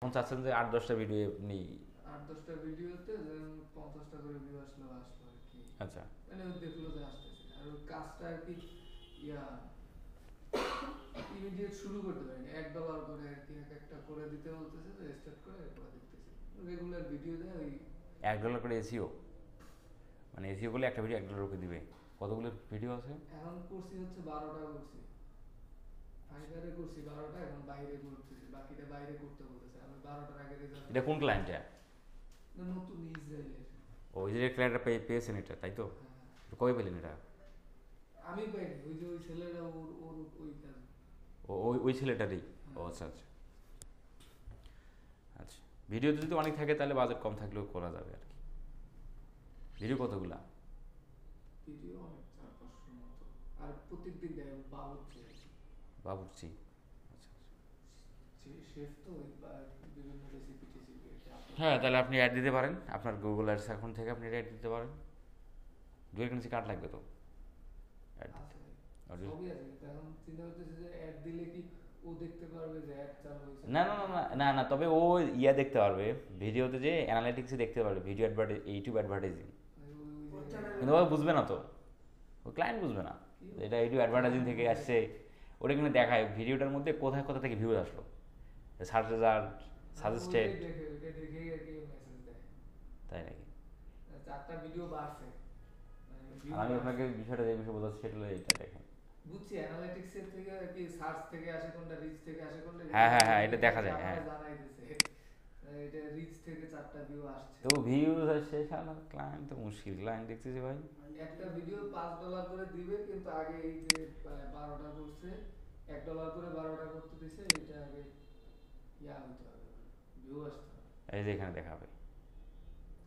এখন চাচ্ছেন যে 8-10টা ভিডিও নেই। 8-10টা ভিডিওতে 50টা করে ভিউ আসলো আসলো আর কি। আচ্ছা মানে ও দেখলো যে আসতেছে আর ওই কাজটা আর কি ইয়া ইমিডিয়েট শুরু করতে পারিনি। $1 করে আর কি এক একটা করে দিতে বলতেছে, তো স্টার্ট করে এরপর দেখতেছি রেগুলার ভিডিও দেয় ওই। $1 করে এসিও, মানে এসিও করলে একটা ভিডিও $1 করে দিবে। কতগুলো ভিডিও আছে? এখন করছি হচ্ছে 12টা করছি, ফাইবারে করছি 12টা, এখন বাইরে করতেছি, বাকিটা বাইরে করতে বলতেছে। আমি 12টার আগে রেজাল্ট এটা কোন ক্লায়েন্টে? নতুন ইসরায়েলের। ও ইসরায়েল ক্লায়েন্টটা পেয়েছেন এটা, তাই তো? হ্যাঁ হ্যাঁ। কবে পেলেন এটা? আমি পাইনি, ওই যে ওই ছেলেরা ওর ওর ওই কাজ। ও ওই ওই ছেলেটারই? ও হ্যাঁ আচ্ছা আচ্ছা আচ্ছা। ভিডিওতে যদি অনেক থাকে তাহলে বাজেট কম থাকলেও করা যাবে আর কি। ভিডিও কতগুলা? ভিডিও অনেক, 400-500 মতো। আর প্রত্যেকদিন দেয় বাবুর্চি আর কি। বাবুর্চি, আচ্ছা আচ্ছা। শেফ তো ওই বিভিন্ন রেসিপি টেসিপি এটা আপলোড হ্যাঁ, করে। তাহলে আপনি অ্যাড দিতে পারেন আপনার গুগল অ্যাডস অ্যাকাউন্ট থেকে, আপনি অ্যাড দিতে পারেন। ডুয়েল কারেন্সি কার্ড লাগবে তো অ্যাড দিতে। আছে, আর সবই আছে, কিন্তু এখন চিন্তা করতেছে যে অ্যাড দিলে কি ও দেখতে পারবে যে অ্যাড চালু হয়েছে না না না না না না, তবে ও ইয়া দেখতে পারবে ভিডিওতে, যে অ্যানালিটিক্সে দেখতে পারবে ভিডিও ইউটিউব অ্যাডভার্টাইজিং। ওই যে কিন্তু ও বুঝবে না তো, ও ক্লায়েন্ট বুঝবে না যে এটা ইউটিউব অ্যাডভার্টাইজিং থেকে আসছে। ওটা কিন্তু দেখায় ভিডিওটার মধ্যে কোথায় কোথা থেকে ভিউজ আসলো, সার্চ রেজাল্ট, সাজেস্টেড। ওইটাই দেখেই আর কি মেসেজ দেয়। তাই নাকি? 4টা ভিডিও বাড়ছে, মানে ভিউ আর আমি বাড়ছে। আপনাকে বিষয়টা যে বিষয়ে বোঝাচ্ছি সেটা হলো এইটা দেখেন। বুঝছি, অ্যানালিটিক্স এর থেকে আর কি সার্চ থেকে আসে কোনটা, রিচ থেকে আসে কোনটা, হ্যাঁ হ্যাঁ হ্যাঁ, এটা অটোমেটিক আর দেখা কি যায়, আমারে হ্যাঁ। জানাই দিছে। এটা রিচ থেকে 4টা ভিউ আসছে। তো ভিউজ আসছে, সারা ক্লায়েন্ট তো মুশকিল, ক্লায়েন্ট দেখতেছি ভাই। একটা ভিডিও $5 করে দিবে, কিন্তু আগে এই যে 12টা করছে, $1 করে 12টা করতে দিছে, এটা আগে ইয়া হইতে হবে, ভিউ আসতে হবে। এই যে এখানে দেখাবে।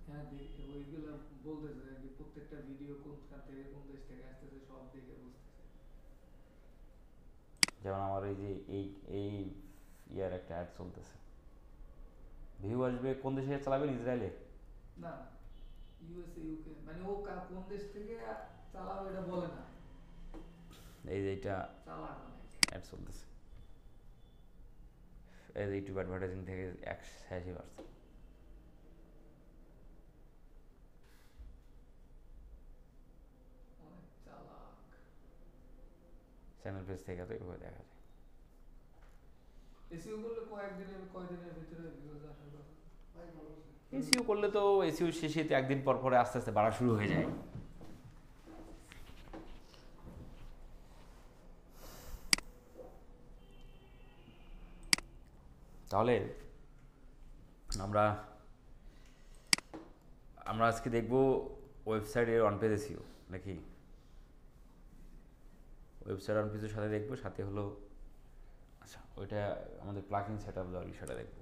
হ্যাঁ দেখে ওইগুলো বলতেছে আর কি, প্রত্যেকটা ভিডিও কোনখান থেকে কোন দেশ থেকে আসতেছে সব দেখে বুঝতেছে। যেমন আমার এই যে এই এই ইয়ার একটা অ্যাড চলতেছে, ভিউ আসবে কোন দেশে চালাবেন? ইসরায়েলে? না, ইউএসএ ইউকে, মানে ও কোন দেশ থেকে চালাবে এটা বলে না, এই যে এইটা চালাক অনেক। অ্যাড চলতেছে, এই যে ইউটিউব অ্যাডভার্টাইজিং থেকে 86%। অনেক চালাক। চ্যানেল পেজ থেকে তো এভাবে দেখা যায়। এসইও করলে কয়দিনের ভিতরে ভিউজ আসার কথা? এসিও করলে তো এসিও শেষে তো একদিন পর পরে আস্তে আস্তে বাড়া শুরু হয়ে যায়। তাহলে আমরা আমরা আজকে দেখব ওয়েবসাইটের অন পেজ এসিও নাকি? ওয়েবসাইট অন পেজের সাথে দেখবো, সাথে হলো আচ্ছা ওইটা আমাদের প্লাগইন সেট আপ দেওয়ার বিষয়টা দেখবো।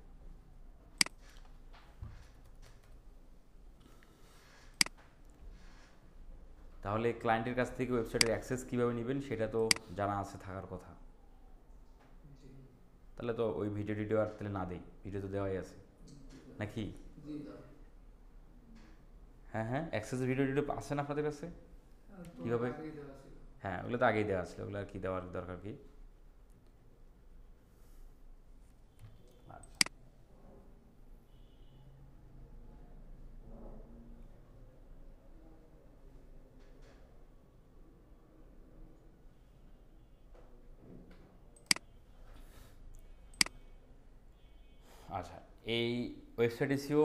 তাহলে ক্লায়েন্টের কাছ থেকে ওয়েবসাইটের অ্যাক্সেস কীভাবে নেবেন সেটা তো জানা আছে থাকার কথা। জি তাহলে তো ওই ভিডিও টিডিও আর তাহলে না দেই, ভিডিও তো দেওয়াই আছে নাকি? জি দাও। হ্যাঁ হ্যাঁ, অ্যাক্সেস ভিডিও টিডিও আছে না আপনাদের কাছে? তো কীভাবে? আগেই দেওয়া ছিল। হ্যাঁ, ওগুলো তো আগেই দেওয়া ছিল, ওগুলো আর কি দেওয়ার দরকার কি? আচ্ছা আচ্ছা, এই ওয়েবসাইট এসিও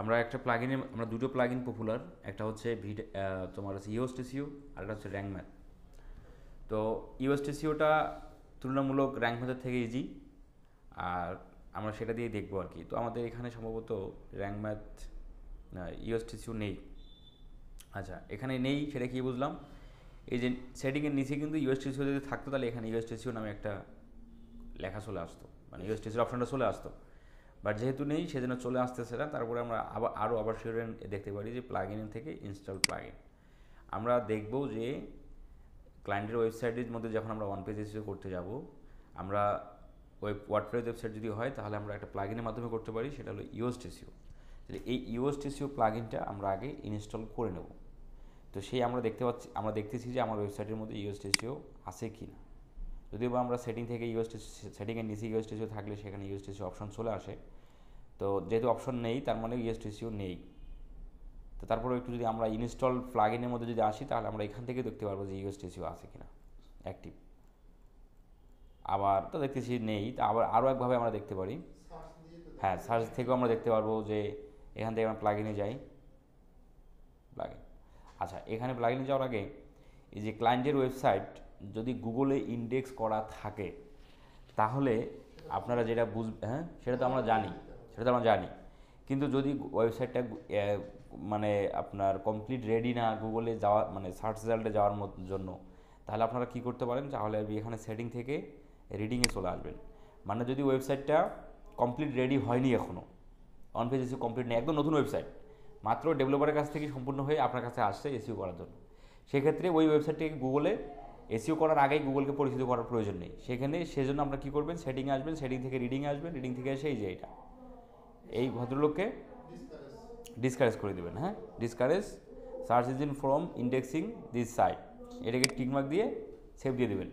আমরা একটা প্লাগইনে, আমরা দুটো প্লাগইন পপুলার, একটা হচ্ছে তোমার হচ্ছে ইওস্ট এসিও, আর একটা হচ্ছে র্যাঙ্ক ম্যাথ। তো ইওস্ট এসিওটা তুলনামূলক র্যাঙ্ক ম্যাথের থেকে ইজি, আর আমরা সেটা দিয়ে দেখবো আর কি। তো আমাদের এখানে সম্ভবত র্যাঙ্ক ম্যাথ ইওস্ট এসিও নেই। আচ্ছা, এখানে নেই সেটা কি বুঝলাম, এই যে সেটিংয়ের নিচে কিন্তু ইউএসটি এসিও যদি থাকতো তাহলে এখানে ইউএসটি এসিও নামে একটা লেখা চলে আসতো, মানে ইউএসটি এসিওর অপশনটা চলে আসতো। বাট যেহেতু নেই সেজন্য চলে আসতেছে না। তারপরে আমরা আবার শিওরেন দেখতে পারি যে প্লাগইন থেকে ইনস্টল প্লাগইন। আমরা দেখব যে ক্লায়েন্টের ওয়েবসাইটের মধ্যে যখন আমরা ওয়ান পেজ এসিও করতে যাব, আমরা ওয়ার্ডপ্রেস ওয়েবসাইট যদি হয় তাহলে আমরা একটা প্লাগইনের মাধ্যমে করতে পারি, সেটা হলো ইওস্ট এসিও। তাহলে এই ইওস্ট এসিও প্লাগইনটা আমরা আগে ইনস্টল করে নেব। তো সেই আমরা দেখতেছি যে আমার ওয়েবসাইটের মধ্যে ইওস্ট এসিও আছে কি না। যদিও বা আমরা সেটিং থেকে সেটিংয়ের নিচে ইউএসটিসিও থাকলে সেখানে ইউএসটিসি অপশন চলে আসে, তো যেহেতু অপশন নেই তার মানে ইউএসটিসিও নেই। তো তারপরে একটু যদি আমরা ইনস্টল প্লাগইনের মধ্যে যদি আসি তাহলে আমরা এখান থেকে দেখতে পারবো যে ইউএসটিসিও আছে কিনা অ্যাক্টিভ। আবার তো দেখতেছি নেই, তা আবার আরও একভাবে আমরা দেখতে পারি, হ্যাঁ সার্চ থেকেও আমরা দেখতে পারবো যে এখান থেকে আমরা প্লাগইনে যাই, প্লাগইন। আচ্ছা, এখানে প্লাগইনে যাওয়ার আগে এই যে ক্লায়েন্টের ওয়েবসাইট যদি গুগলে ইন্ডেক্স করা থাকে তাহলে আপনারা যেটা হ্যাঁ সেটা তো আমরা জানি, কিন্তু যদি ওয়েবসাইটটা মানে আপনার কমপ্লিট রেডি না গুগলে যাওয়া মানে সার্চ রেজাল্টে যাওয়ার জন্য, তাহলে আপনারা কী করতে পারেন, তাহলে এখানে সেটিং থেকে রিডিংয়ে চলে আসবেন। মানে যদি ওয়েবসাইটটা কমপ্লিট রেডি হয়নি এখনও, অন পেজ এসিও কমপ্লিট নেই, একদম নতুন ওয়েবসাইট, মাত্র ডেভেলপারের কাছ থেকে সম্পূর্ণ হয়ে আপনার কাছে আসছে এসিও করার জন্য, সেক্ষেত্রে ওই ওয়েবসাইটটিকে গুগলে এসিও করার আগেই গুগলকে পরিচিত করার প্রয়োজন নেই। সেজন্য আপনারা কী করবেন, সেটিংয়ে আসবেন, সেটিং থেকে রিডিংয়ে আসবেন, রিডিং থেকে এসে এই যে এই ভদ্রলোককে ডিসকারেজ করে দেবেন। হ্যাঁ, discourage search engine from indexing this site, এটাকে টিকমার্ক দিয়ে সেভ দিয়ে দেবেন।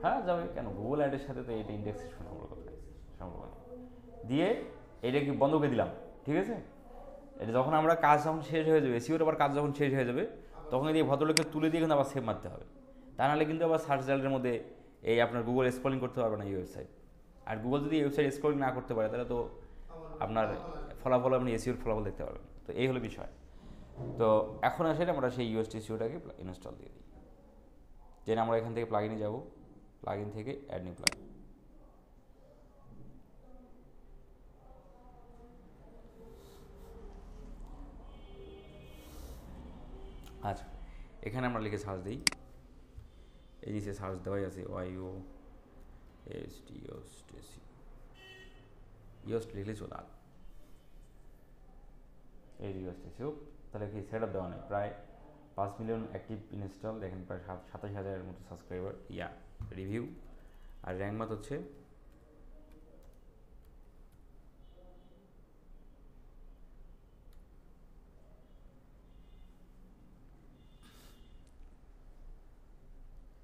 হ্যাঁ যাবে, কেন গুগল অ্যাডের সাথে তো এটা ইন্ডেক্সেশন সম্পর্ক দিয়ে এটাকে বন্ধ করে দিলাম, ঠিক আছে। এটা যখন আমরা কাজ যখন শেষ হয়ে যাবে, এসিওর আবার কাজ যখন শেষ হয়ে যাবে তখন এই ভদ্রলোককে তুলে দিয়ে কিন্তু আবার সেভ মারতে হবে, তা নাহলে কিন্তু আবার সার্চ রেজাল্টের মধ্যে এই আপনার গুগল স্ক্রলিং করতে পারবে না এই ওয়েবসাইট। আর গুগল যদি এই ওয়েবসাইট স্ক্রলিং না করতে পারে তাহলে তো আপনার ফলাফল আপনি এসিওর ফলাফল দেখতে পারবেন। তো এই হলো বিষয়। তো এখন আসলে আমরা সেই ইউএসটিসিওটাকে ইনস্টল দিয়ে দিই, যেন আমরা এখান থেকে প্লাগইনে যাব, প্লাগইন থেকে অ্যাড নিউ প্লাগইন। আচ্ছা, এখানে আমরা লিখে সার্চ দিই, এই নিচে সার্চ দেওয়াই আছে YOSTIOSTC, ইউএসটি লিখলে চলে আসবে এই ইউএসটিসিও। তাহলে কি সেট আপ দেওয়া নেই, প্রায় 5 মিলিয়ন অ্যাক্টিভ ইনস্টল, দেখেন প্রায় 27,000-এর মতো সাবস্ক্রাইবার, রিভিউ। আর র্যাঙ্ক মাত হচ্ছে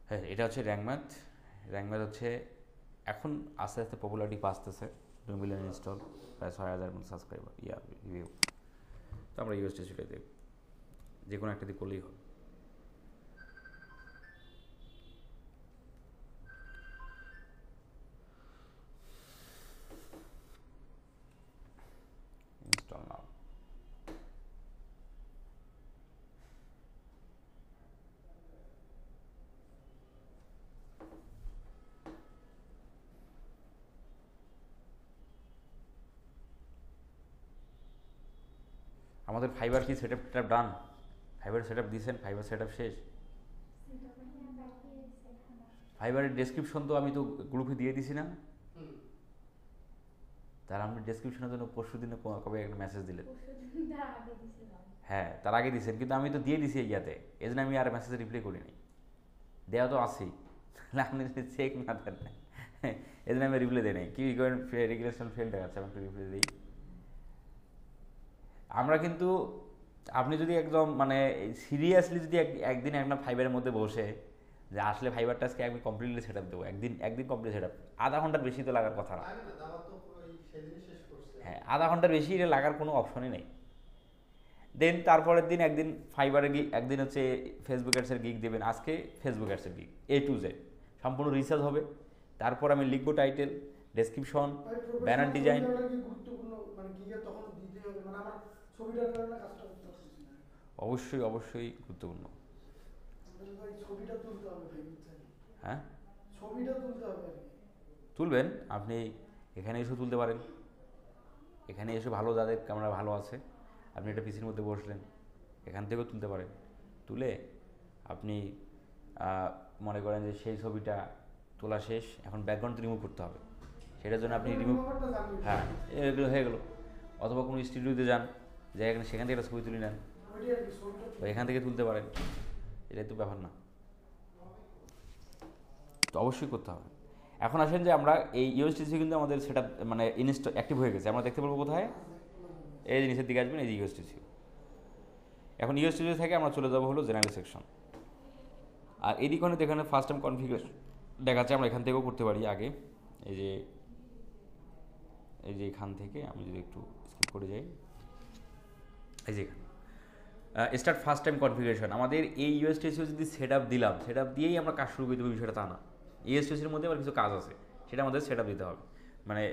হ্যাঁ এটা হচ্ছে র্যাঙ্ক ম্যাথ হচ্ছে এখন আস্তে আস্তে পপুলারিটি বাড়তেছে, 2 মিলিয়ন ইনস্টল, প্রায় 6,000 মতো সাবস্ক্রাইবার, রিভিউ। তো আমরা ইউএসটিসিটা দেখব, যে কোনো একটা দিক করলেই হবে। ইনস্টল নাও। আমাদের ফাইবার কি সেটআপ ডান? ফাইবার সেটআপ দিয়েছেন? ফাইবার সেটআপ শেষ? ফাইবারের ডেসক্রিপশন তো আমি তো গ্রুপে দিয়ে দিছি না? তার আপনি ডেসক্রিপশনের জন্য পরশু দিনে কবে একটা মেসেজ দিলেন? হ্যাঁ তার আগে দিয়েছেন, কিন্তু আমি তো দিয়ে দিছি ইয়াতে, এই জন্য আমি আর মেসেজে রিপ্লাই করিনি। দেওয়া তো আছেই, আপনি যদি চেক না দেন এই জন্য আমি রিপ্লাই দিই নাই। কি করেন, রেগুলেশন ফেল দেখাচ্ছে, আমি একটু রিপ্লাই দিই। আমরা কিন্তু আপনি যদি একদম মানে সিরিয়াসলি যদি একদিন আপনার ফাইবারের মধ্যে বসে যে আসলে ফাইবারটা আজকে আমি কমপ্লিটলি সেট আপ দেবো, একদিন কমপ্লিট সেট আপ, আধা ঘন্টার বেশি তো লাগার কথা না। হ্যাঁ আধা ঘন্টার বেশি এটা লাগার কোনো অপশনই নেই। দেন তারপরের দিন একদিন ফাইবারের গিগ, একদিন হচ্ছে ফেসবুক অ্যাডসের গিগ দেবেন, আজকে ফেসবুক অ্যাডসের গিগ A to Z সম্পূর্ণ রিসার্চ হবে। তারপর আমি লিখবো টাইটেল, ডেসক্রিপশন, ব্যানার ডিজাইন। অবশ্যই গুরুত্বপূর্ণ। হ্যাঁ তুলবেন, আপনি এখানে এসে তুলতে পারেন, এখানে এসে ভালো যাদের ক্যামেরা ভালো আছে আপনি একটা পিসির মধ্যে বসলেন, এখান থেকেও তুলতে পারেন। তুলে আপনি মনে করেন যে সেই ছবিটা তোলা শেষ, এখন ব্যাকগ্রাউন্ড রিমুভ করতে হবে, সেটার জন্য আপনি রিমুভ, হ্যাঁ এগুলো হয়ে গেলো। অথবা কোনো স্টুডিওতে যান, যাই সেখান থেকে একটা ছবি তুলে নেন, এখান থেকে তুলতে পারেন, এটাই তো ব্যাপার না। তো অবশ্যই করতে হবে। এখন আসেন যে আমরা এই ইউএসটিসি কিন্তু আমাদের সেটা মানে অ্যাক্টিভ হয়ে গেছে, আমরা দেখতে পারবো কোথায়, এই যে নিচের দিকে আসবেন, এই যে ইউএসটিসি। এখন ইউএসটিসি থেকে আমরা চলে যাবো হলো জেনারেল সেকশন। আর এদিকে এখানে ফার্স্ট টাইম কনফিগারেশন দেখাচ্ছে, আমরা এখান থেকেও করতে পারি আগে। এই যে এখান থেকে আমি যদি একটু স্কিপ করে যাই, এই যে স্টার্ট ফার্স্ট টাইম কনফিগারেশন, আমাদের এই ইউএসটিসিও যদি সেট আপ দিলাম, সেট আপ দিয়েই আমরা কাজ শুরু করে দেবো বিষয়টা তা না। ইউএসটিসির মধ্যে আবার কিছু কাজ আছে, সেটা আমাদের সেট আপ দিতে হবে, মানে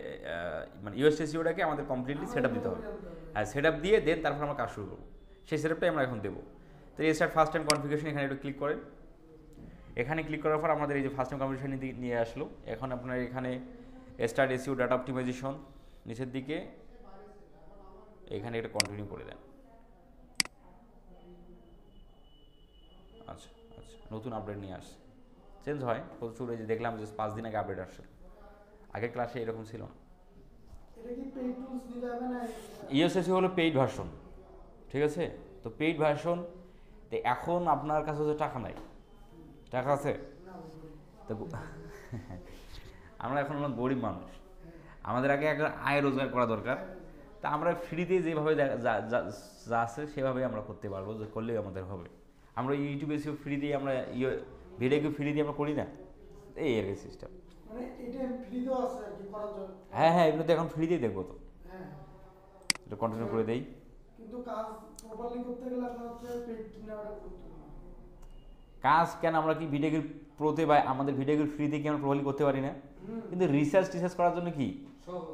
ইউএসটিসিওটাকে আমাদের কমপ্লিটলি সেট আপ দিতে হবে। হ্যাঁ, সেট আপ দিয়ে দেন তারপর আমরা কাজ শুরু করবো, সেই সেট আপটাই আমরা এখন দেবো। তো এই স্টার্ট ফার্স্ট টাইম কনফিগারেশন এখানে একটু ক্লিক করেন। এখানে ক্লিক করার পর আমাদের এই যে ফার্স্ট টাইম কনফিগারেশন নিয়ে আসলো। এখন আপনার এখানে স্টার্ট এসইও ডাটা অপটিমাইজেশন নিচের দিকে এখানে এটা কন্টিনিউ করে দেন। আচ্ছা আচ্ছা, নতুন আপডেট নিয়ে আসছে, চেঞ্জ হয় প্রচুর। এই যে দেখলাম যে 5 দিন আগে আপডেট আসছে, আগের ক্লাসে এরকম ছিল না। এটা কি পেইড টুলস দিতে হবে না? ইউএসএসি হলো পেইড ভার্সন, ঠিক আছে? তো পেইড ভার্সন, তো এখন আপনার কাছে তো টাকা নাই, টাকা আছে তো আমরা এখন অনেক গরিব মানুষ, আমাদের আগে একটা আয় রোজগার করা দরকার। তা আমরা ফ্রিতে যেভাবে যা আছে সেভাবে আমরা করতে পারবো, যে করলেই আমাদের হবে। আমরা ইউটিউবে এসে ফ্রি দিয়ে আমরা ভিডিও ফ্রি দিয়ে আমরা করি না, এই আর কি সিস্টেম। মানে এটা ফ্রিতেও আছে আর কি করার জন্য? হ্যাঁ হ্যাঁ, এগুলো তো এখন ফ্রিতেই দেখবো। তো হ্যাঁ, এটা কন্টিনিউ করে দেই। কিন্তু কাজ প্রপারলি করতে গেলে আপনার হচ্ছে পেইড নেওয়াটা গুরুত্বপূর্ণ। কাজ কেন, আমরা কি ভিডিও প্রোতে বা আমাদের ভিডিও ফ্রিতে কি আমরা প্রোভাইড করতে পারি না? কিন্তু রিসার্চ করার জন্য কি সহজ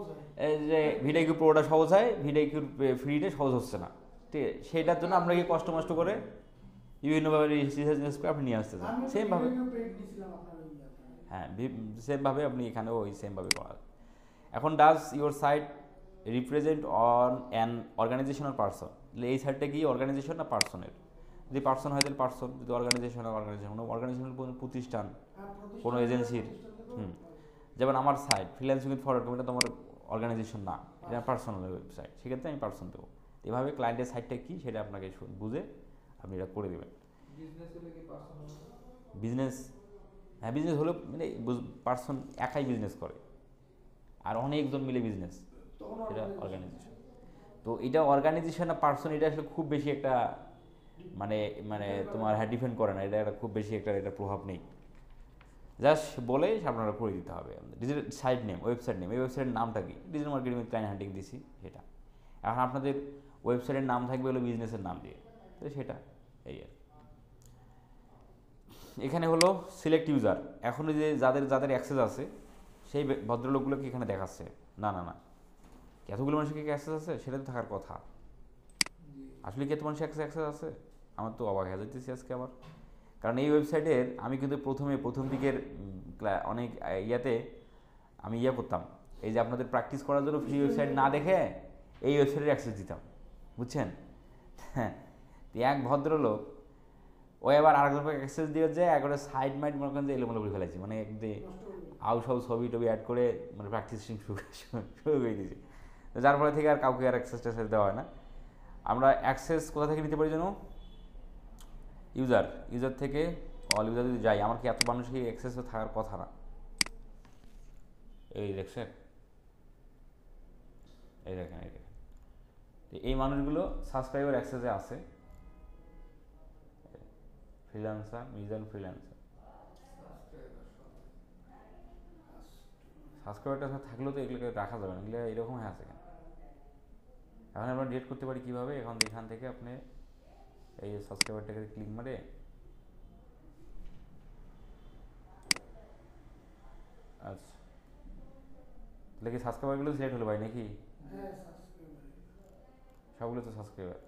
হয়, এই যে ভিডিও প্রোটা সহজ হয়, ভিডিও ফ্রিতে সহজ হচ্ছে না, ঠিক আছে? সেটার জন্য আমরা কি কষ্ট মষ্ট করে বিভিন্নভাবে রিসার্চ করে আপনি নিয়ে আসতে চান। সেমভাবে হ্যাঁ, সেমভাবে আপনি এখানেও ওই সেমভাবে করা। এখন does your site represent on an organisation or person, এই সাইটটা কি অর্গানাইজেশন না পার্সনের? যদি পার্সন হয় তাহলে পার্সন, যদি অর্গানাইজেশন হয় অর্গানাইজেশন, অর্গানাইজেশনের প্রতিষ্ঠান, কোনো এজেন্সির। যেমন আমার সাইট ফ্রিল্যান্সিং উইথ ফরওয়ার্ড এটা তোমার অর্গানাইজেশন না, এটা পার্সোনাল ওয়েবসাইট, সেক্ষেত্রে আমি পার্সন দেবো। এভাবে ক্লায়েন্টের সাইটটা কী সেটা আপনাকে বুঝে আপনি এটা করে দেবেন। বিজনেস, হ্যাঁ বিজনেস হলেও মানে পার্সন একাই বিজনেস করে আর অনেকজন মিলে বিজনেস, এটা অর্গানাইজেশন। তো এটা অর্গানাইজেশন না পার্সন, এটা আসলে খুব বেশি একটা মানে মানে তোমার হ্যাঁ ডিপেন্ড করে না, এটা একটা খুব বেশি একটা এটা প্রভাব নেই। জাস্ট বলে আপনারা করে দিতে হবে। Digital site name, website name, এই ওয়েবসাইটের নামটা কি? Digital marketing with client hunting দিছি সেটা। এখন আপনাদের ওয়েবসাইটের নাম থাকবে হলো বিজনেসের নাম দিয়ে, তো সেটা এই আর। এখানে হলো সিলেক্ট ইউজার, এখন যে যাদের অ্যাক্সেস আছে সেই ভদ্রলোকগুলোকে এখানে দেখাচ্ছে। না না না, এতগুলো মানুষের কি অ্যাক্সেস আছে? সেটা তো থাকার কথা। আসলে কি এত মানুষের অ্যাক্সেস আছে? আমার তো অবাক হয়ে যাইতেছি আজকে আবার। কারণ এই ওয়েবসাইটের আমি কিন্তু প্রথম দিকের অনেক ইয়াতে আমি করতাম, এই যে আপনাদের প্র্যাকটিস করার জন্য ফ্রি ওয়েবসাইট না দেখে এই ওয়েবসাইটের অ্যাক্সেস দিতাম, বুঝছেন? হ্যাঁ, এক ভদ্রলোক ও এবার আরেকজনকে অ্যাক্সেস দিয়ে যায়, একবারে সাইড মাইড মনে করেন যে এলোমেলো করে ফেলেছি, মানে একদম আউসাউ ছবি টবি অ্যাড করে মানে প্র্যাকটিস শুরু করে দিয়েছি। যার ফলে থেকে আর কাউকে আর অ্যাক্সেস ট্যাক্সেস দেওয়া হয় না। আমরা অ্যাক্সেস কোথা থেকে নিতে পারি যেন? ইউজার থেকে অল ইউজার যদি যাই, আমার কি এত মানুষকে অ্যাক্সেস থাকার কথা না। এই দেখছেন, এই দেখেন এই মানুষগুলো সাবস্ক্রাইবার অ্যাক্সেসে আছে। ফ্রিল্যান্সার, মিজান ফ্রিল্যান্সার, সাবস্ক্রাইবারটা থাকলেও তো এগুলোকে রাখা যাবে না, এগুলো এরকম হয়ে আছে কেন? এখন আমরা ডিলিট করতে পারি কীভাবে? এখান থেকে আপনি এই সাবস্ক্রাইবারটাকে ক্লিক মারে আচ্ছা, তাহলে কি সাবস্ক্রাইবারগুলো সিলেক্ট হলো ভাই নাকি? সবগুলো তো সাবস্ক্রাইবার,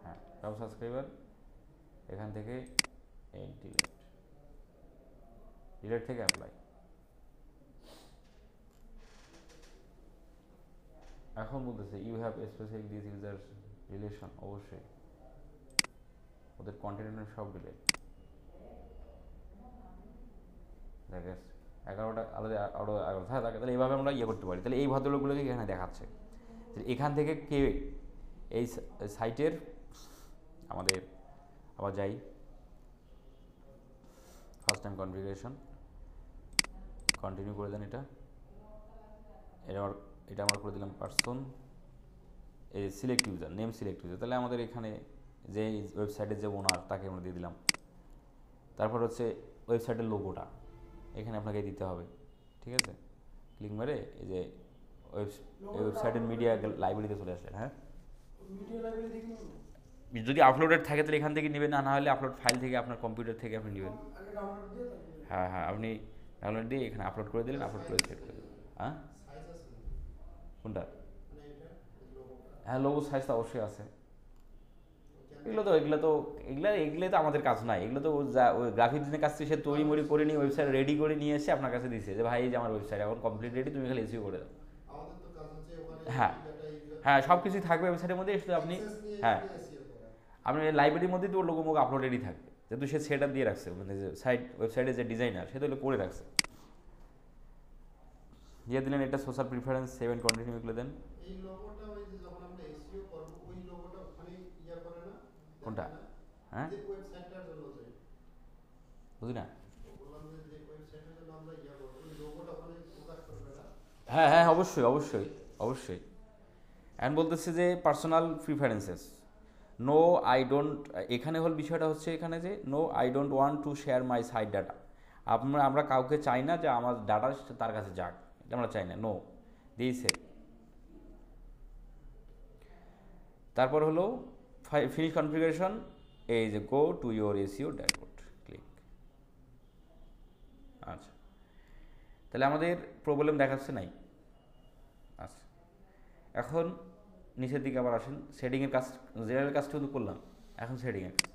হ্যাঁ সব সাবস্ক্রাইবার। এখান থেকে এই ডিলেট থেকে অ্যাপ্লাই। এখন বলতেছে you have specific this user relation, অবশ্যই ওদের কন্টেন্ট সব ডিলেট। দেখে 11টা আলাদা আরও 11 থাকে, তাহলে এইভাবে আমরা করতে পারি। তাহলে এই ভদ্রলোকগুলোকে এখানে দেখাচ্ছে। এখান থেকে কে এই সাইটের আমাদের আবার যাই ফার্স্ট টাইম কনফিগারেশন, কন্টিনিউ করে দেন। এটা আমরা করে দিলাম পার্সন, এই select user name, select user. তাহলে আমাদের এখানে যে ওয়েবসাইটের যে ওনার তাকে আমরা দিয়ে দিলাম। তারপর হচ্ছে ওয়েবসাইটের লোগোটা এখানে আপনাকে দিতে হবে, ঠিক আছে? ক্লিক মেরে এই যে ওয়েবসাইটের মিডিয়া লাইব্রেরিতে চলে আসলেন। হ্যাঁ, মিডিয়া লাইব্রেরি থেকে নেব, যদি আপলোডেড থাকে তাহলে এখান থেকে নেবেন, না হলে আপলোড ফাইল থেকে আপনার কম্পিউটার থেকে আপনি নেবেন। আগে ডাউনলোড দিয়ে তারপরে হ্যাঁ হ্যাঁ, আপনি ডাউনলোড দিয়ে এখানে আপলোড করে দিলেন, আপলোড করে সেট করে দিলেন। হ্যাঁ, সাইজ আছে কোনটা? মানে এটা লোগোটা হ্যাঁ, লোগো সাইজ তো অবশ্যই আছে। কেন এগুলো তো আমাদের কাজ নাই, এগুলো তো ওই গ্রাফিক ডিজাইনের কাছ থেকে সে তৈরি মরি করে নিয়ে ওয়েবসাইট রেডি করে নিয়ে এসে আপনার কাছে দিছে যে ভাই এই যে আমার ওয়েবসাইট এখন কমপ্লিট রেডি, তুমি খালি এসিও করে দাও। আমাদের তো কাজ হচ্ছে ওখানে হ্যাঁ ডাটা ইউজার হ্যাঁ, সব কিছুই থাকবে ওয়েবসাইটের মধ্যে, শুধু আপনি হ্যাঁ এসইও করা আপনি লাইব্রেরির মধ্যে তো ওর লোগো মোগো আপলোডেডই থাকবে, যেহেতু সে সেট আপ দিয়ে রাখছে, মানে যে ওয়েবসাইটের যে ডিজাইনার সে তো এগুলো করে রাখছে। দিয়ে দিলেন এটা social preference, save and continue এগুলো দেন। এই লোগোটা ওই যে যখন আমরা এসইও করব ওই লোগোটা ওখানে ইয়া করে না, কোনটা? হ্যাঁ, যে ওয়েবসাইটটার জন্য যে বুঝি না। বললাম যে ওয়েবসাইটের জন্য আমরা ইয়া করব ওই লোগোটা ওখানে প্রকাশ করবে না। হ্যাঁ হ্যাঁ, অবশ্যই অবশ্যই অবশ্যই। অ্যান্ড বলতেছে যে personal preferences, no I don't, এখানে হল বিষয়টা হচ্ছে এখানে যে no I don't want to share my site data. আমরা কাউকে চাই না যে আমার ডাটা তার কাছে যাক, এটা আমরা চাই না, নো দিয়েছে। তারপর হলো ফিনিশ কনফিগারেশন, এই যে go to your SEO dashboard, click. আচ্ছা, তাহলে আমাদের প্রবলেম দেখাচ্ছে নাই। আচ্ছা, এখন নিচের দিকে আবার আসেন, সেটিংয়ের কাজ, জেনারেল কাজটা কিন্তু করলাম, এখন সেটিংয়ের কাজ।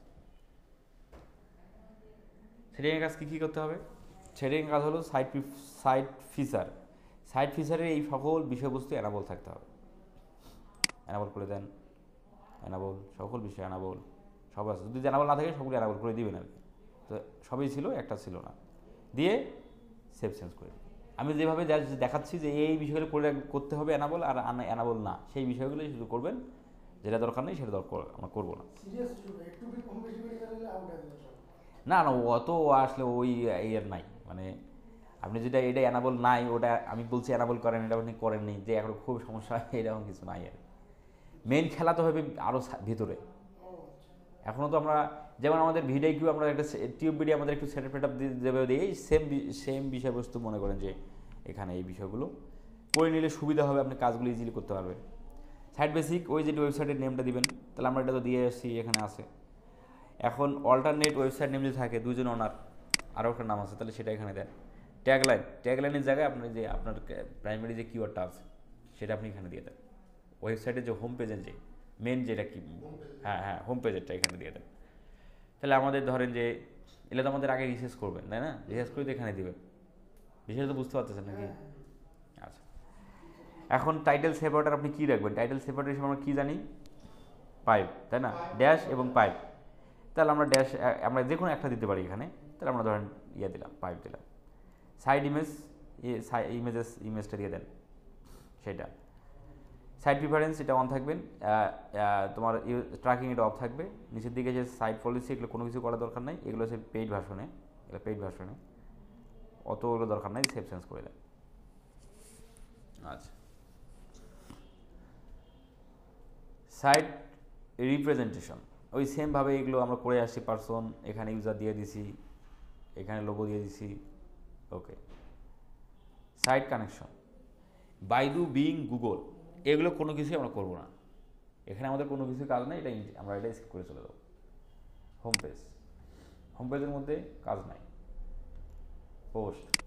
সেটিংয়ের কাজ কী কী করতে হবে? সেটিংয়ের কাজ হলো সাইট ফিচার। সাইট ফিচারের এই সকল বিষয়বস্তু অ্যানাবল থাকতে হবে। অ্যানাবল করে দেন, অ্যানাবল, সকল বিষয় অ্যানাবল সব আছে, যদি অ্যানাবল না থাকে সবগুলো অ্যানাবল করে দিবেন আর কি। তো সবই ছিল, একটা ছিল না, দিয়ে সেভ চেঞ্জ করে দিন। আমি যেভাবে দেখাচ্ছি যে এই বিষয়গুলো করতে হবে অ্যানাবল, আর অ্যানাবল না সেই বিষয়গুলোই শুধু করবেন, যেটা দরকার নেই সেটা দরকার আমরা করবো না। সিরিয়াস স্টুডেন্ট একটু কি কম বেশি করে গেলে আউট হয়ে যাবে সব। না না, অত আসলে ওই এর নাই, মানে আপনি যেটা এটা অ্যানাবল নাই, ওটা আমি বলছি অ্যানাবল করেন, এটা আপনি করেননি যে এখন খুব সমস্যা, এরকম কিছু নাই। আর মেন খেলা তো হবে আরও ভিতরে। ও আচ্ছা, এখনও তো আমরা যেমন আমাদের ভিডিও কিউ আমরা একটা টিউব ভিডিও আমাদের একটু সেট আপ দেবে দিয়ে এই সেম বিষয়বস্তু মনে করেন যে এখানে এই বিষয়গুলো করে নিলে সুবিধা হবে, আপনি কাজগুলো ইজিলি করতে পারবেন। সাইট বেসিক, ওই যে ওয়েবসাইটের নেমটা দিবেন, তাহলে আমরা এটা তো দিয়ে এসেছি, এখানে আছে। এখন অল্টারনেট ওয়েবসাইট নেম যদি থাকে, দুজন ওনার আরও একটা নাম আছে, তাহলে সেটা এখানে দেন। ট্যাগলাইনের জায়গায় আপনি যে আপনার প্রাইমারি যে কিওয়ার্ডটা আছে সেটা আপনি এখানে দিয়ে দেন। ওয়েবসাইটের যে হোম পেজের যে মেন যেটা কি, হ্যাঁ হ্যাঁ, হোম পেজেরটা এখানে দিয়ে দেন। তাহলে আমাদের ধরেন যে এগুলো তো আমাদের আগে রিসার্চ করবেন, তাই না? রিসার্চ করে তো এখানে দিবেন। বিষয়টা তো বুঝতে পারতেছেন নাকি? আচ্ছা, এখন টাইটেল সেপারেটর আপনি কী রাখবেন? টাইটেল সেপারেটর হিসেবে আমরা কী জানি? পাইপ, তাই না? ড্যাশ এবং পাইপ। তাহলে আমরা ড্যাশ, আমরা যে কোনো একটা দিতে পারি এখানে। তাহলে আমরা ধরেন দিলাম, পাইপ দিলাম। সাইড ইমেজটা দিয়ে দেন, সেটা সাইড প্রিফারেন্স, এটা অন থাকবেন। তোমার ট্র্যাকিং এটা অফ থাকবে। নিচের দিকে যে সাইড পলিসি, এগুলো কোনো কিছু করার দরকার নাই, এগুলো হচ্ছে পেইড ভার্সনে, এগুলো পেইড ভার্সনে, অতগুলো দরকার নাই, সেভ চেঞ্জ করে দেন। আচ্ছা, সাইট রিপ্রেজেন্টেশন ওই সেমভাবে এগুলো আমরা করে আসছি। পার্সন, এখানে ইউজার দিয়ে দিছি, এখানে লোগো দিয়ে দিছি, okay. Site connection, Baidu, Bing, Google, এগুলো কোনো কিছুই আমরা করবো না, এখানে আমাদের কোনো কিছু কাজ নেই, আমরা এটা স্কিপ করে চলে যাবো। হোম পেজের মধ্যে কাজ নাই।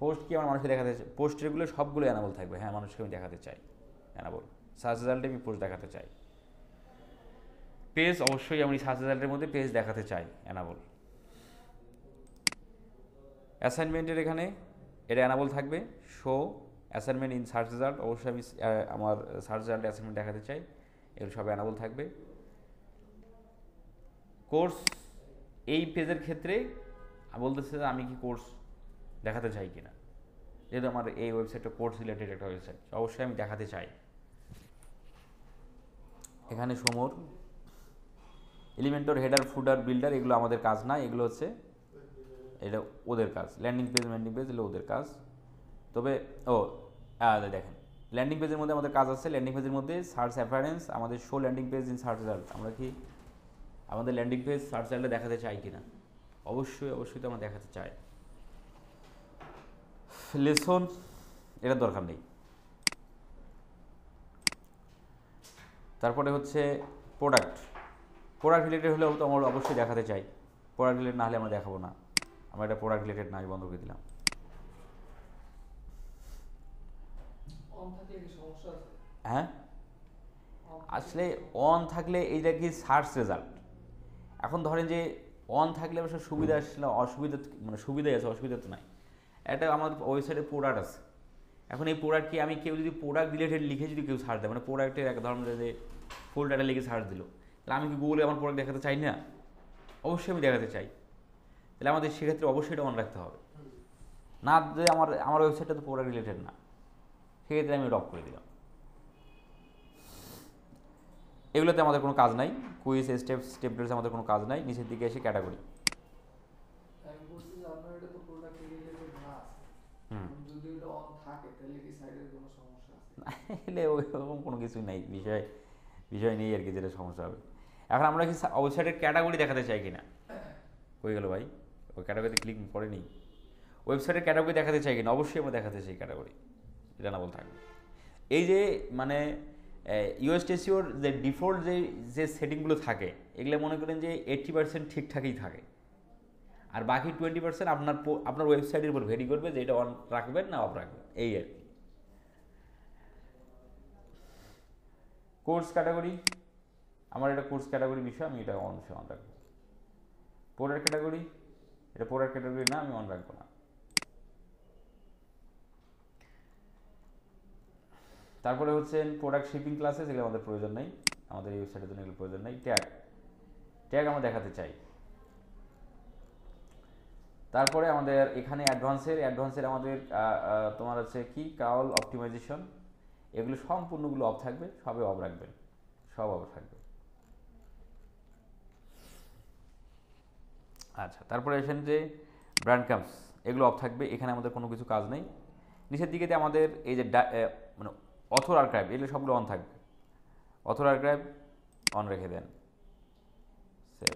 পোস্ট কি আমার মানুষকে দেখাতে চাই? পোস্টেরগুলো সবগুলো অ্যানাবল থাকবে। হ্যাঁ, মানুষকে আমি দেখাতে চাই অ্যানাবল। সার্চ রেজাল্টে আমি পোস্ট দেখাতে চাই। পেজ, অবশ্যই আমি সার্চ রেজাল্টের মধ্যে পেজ দেখাতে চাই, অ্যানাবল। অ্যাসাইনমেন্টের এখানে এটা অ্যানাবল থাকবে, show assignment in search result, অবশ্যই আমি আমার সার্চ রেজাল্টে অ্যাসাইনমেন্ট দেখাতে চাই, এগুলো সব অ্যানাবল থাকবে। কোর্স, এই পেজের ক্ষেত্রে বলতেছে যে আমি কি কোর্স দেখাতে চাই কিনা, যেহেতু আমার এই ওয়েবসাইটটা কোর্স রিলেটেড একটা ওয়েবসাইট, অবশ্যই আমি দেখাতে চাই। এখানে সমর, এলিমেন্টর, হেডার, ফুডার, বিল্ডার, এগুলো আমাদের কাজ না, এগুলো হচ্ছে এটা ওদের কাজ। ল্যান্ডিং পেজ এগুলো ওদের কাজ। তবে দেখেন, ল্যান্ডিং পেজের মধ্যে আমাদের কাজ আছে। ল্যান্ডিং পেজের মধ্যে সার্চ অ্যাফারেন্স, আমাদের show landing page in search result, আমরা কি আমাদের ল্যান্ডিং পেজ সার্চ রেজাল্টে দেখাতে চাই কিনা? অবশ্যই অবশ্যই তো আমরা দেখাতে চাই। লেসন এটার দরকার নেই। তারপরে হচ্ছে প্রোডাক্ট রিলেটেড হলেও তো আমরা অবশ্যই দেখাতে চাই। প্রোডাক্ট রিলেটেড না হলে আমরা দেখাবো না। আমরা এটা প্রোডাক্ট রিলেটেড না, বন্ধ করে দিলাম। অন থাকলে কি সমস্যা আছে? হ্যাঁ, On আসলে অন থাকলে এইটা কি সার্চ রেজাল্ট। এখন ধরেন যে অন থাকলে অবশ্য সুবিধা আসলে অসুবিধা, মানে সুবিধাই আছে, অসুবিধা তো নাই। এটা আমাদের ওয়েবসাইটে প্রোডাক্ট আছে। এখন এই প্রোডাক্ট কি আমি কেউ যদি প্রোডাক্ট রিলেটেড লিখে যদি কেউ সার্চ দেয়, মানে প্রোডাক্টের এক ধরনের যে ফুল ডাটা লিখে সার্চ দিল, তাহলে আমি কি গুগলে আমার প্রোডাক্ট দেখাতে চাই না? অবশ্যই আমি দেখাতে চাই। তাহলে আমাদের সেক্ষেত্রে অবশ্যই এটা অন রাখতে হবে। না যে আমার ওয়েবসাইটটা তো প্রোডাক্ট রিলেটেড না, সেক্ষেত্রে আমি এটা অফ করে দিলাম। এগুলোতে আমাদের কোনো কাজ নাই। কুইজ স্টেপস আমাদের কোনো কাজ নাই। নিচের দিকে এসে ক্যাটাগরি। আমি বলছি যে আপনার এটা তো প্রোডাক্ট রিলেটেড না আছে। হুম, যদি এটা অন থাকে তাহলে কি সাইডের কোনো সমস্যা আছে? এলে ওইরকম কোনো কিছুই নাই, বিষয় নেই আর কি যেটা সমস্যা হবে। এখন আমরা কি ওয়েবসাইটের ক্যাটাগরি দেখাতে চাই কিনা? হয়ে গেল ভাই, ওই ক্যাটাগরিতে ক্লিক করেনি। ওয়েবসাইটের ক্যাটাগরি দেখাতে চাই কিনা? অবশ্যই আমরা দেখাতে চাই ক্যাটাগরি, এটা না বল থাকবে। এই যে মানে ইউএসটিসিওর যে ডিফল্ট যে সেটিংগুলো থাকে, এগুলো মনে করেন যে 80% ঠিকঠাকই থাকে, আর বাকি 20% আপনার ওয়েবসাইটের উপর ভেরি করবে যে এটা অন রাখবেন না অফ রাখবেন, এই আর কি। কোর্স ক্যাটাগরি, আমার এটা কোর্স ক্যাটাগরি বিষয়, আমি এটা অন রাখবো। প্রোডাক্ট ক্যাটাগরি, এটা প্রোডাক্ট ক্যাটাগরি না, আমি অন রাখবো না। তারপরে হচ্ছে প্রোডাক্ট শিপিং ক্লাসেস, এগুলো আমাদের প্রয়োজন নেই, আমাদের এই ওয়েবসাইটের জন্য এগুলো প্রয়োজন নেই। ট্যাগ আমরা দেখাতে চাই। তারপরে আমাদের এখানে অ্যাডভান্সের আমাদের তোমার হচ্ছে কি কাউল অপটিমাইজেশন, এগুলো সম্পূর্ণগুলো অফ থাকবে, সবে অফ রাখবেন, সব অফ থাকবে। আচ্ছা, তারপরে এসেন যে ব্র্যান্ড ক্যাম্পস, এগুলো অফ থাকবে, এখানে আমাদের কোনো কিছু কাজ নেই। নিচের দিকে আমাদের এই যে মানে অথর আর্কাইভ, এগুলো সবগুলো অন থাকবে। অথর আর্কাইভ অন রেখে দেন। সেভ।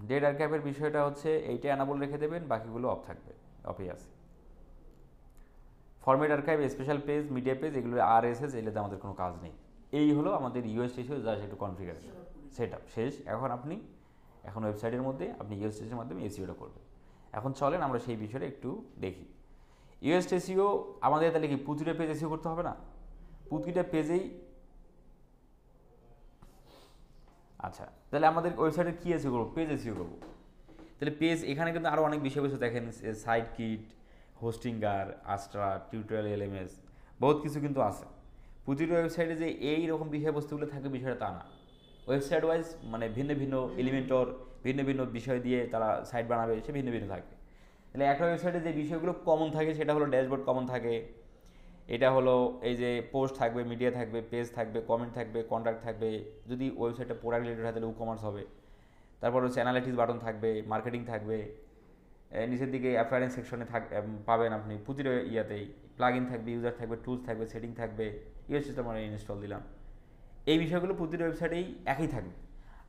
ডেট আর্কাইভের বিষয়টা হচ্ছে এইটা অ্যানাবল রেখে দেবেন, বাকিগুলো অফ থাকবে, অফই আছে। Format archive, special page, media page, এগুলো RSS, এগুলোতে আমাদের কোনো কাজ নেই। এই হলো আমাদের ইউএসটিসিও জাস্ট একটু কনফিগারেশন সেট আপ শেষ। এখন ওয়েবসাইটের মধ্যে আপনি ইউএসটিসির মাধ্যমে এসিওটা করবেন। এখন চলেন আমরা সেই বিষয়টা একটু দেখি। ইউএসটিসিও আমাদের তাহলে কি প্রতিটা পেজ এসিও করতে হবে না? প্রতিটা পেজেই, আচ্ছা তাহলে আমাদের ওয়েবসাইটে কী এসিও করবো? পেজ এসিও করবো। তাহলে পেজ, এখানে কিন্তু আরও অনেক বিষয়বস্তু দেখেন, site kit, Hostinger, Astra, tutorial, LMS, বহুত কিছু কিন্তু আছে। প্রতিটা ওয়েবসাইটে যে এই রকম বিষয়বস্তুগুলো থাকে বিষয়টা তা না। ওয়েবসাইট ওয়াইজ মানে ভিন্ন ভিন্ন এলিমেন্টর ভিন্ন ভিন্ন বিষয় দিয়ে তারা সাইট বানাবে, সে ভিন্ন ভিন্ন থাকে। তাহলে একটা ওয়েবসাইটে যে বিষয়গুলো কমন থাকে সেটা হলো ড্যাশবোর্ড কমন থাকে, এটা হলো এই যে পোস্ট থাকবে, মিডিয়া থাকবে, পেজ থাকবে, কমেন্ট থাকবে, কন্ট্যাক্ট থাকবে, যদি ওয়েবসাইটটা প্রোডাক্ট রিলেটেড হয় তাহলে ই-কমার্স হবে। তারপর হচ্ছে অ্যানালিটিক্স বাটন থাকবে, মার্কেটিং থাকবে, নিচের দিকে অ্যাপিয়ারেন্স সেকশনে পাবেন আপনি প্রতিটা ইয়াতেই প্লাগইন থাকবে, ইউজার থাকবে, টুলস থাকবে, সেটিং থাকবে, ইউএসটি তো আমরা ইনস্টল দিলাম। এই বিষয়গুলো প্রতিটা ওয়েবসাইটেই একই থাকবে।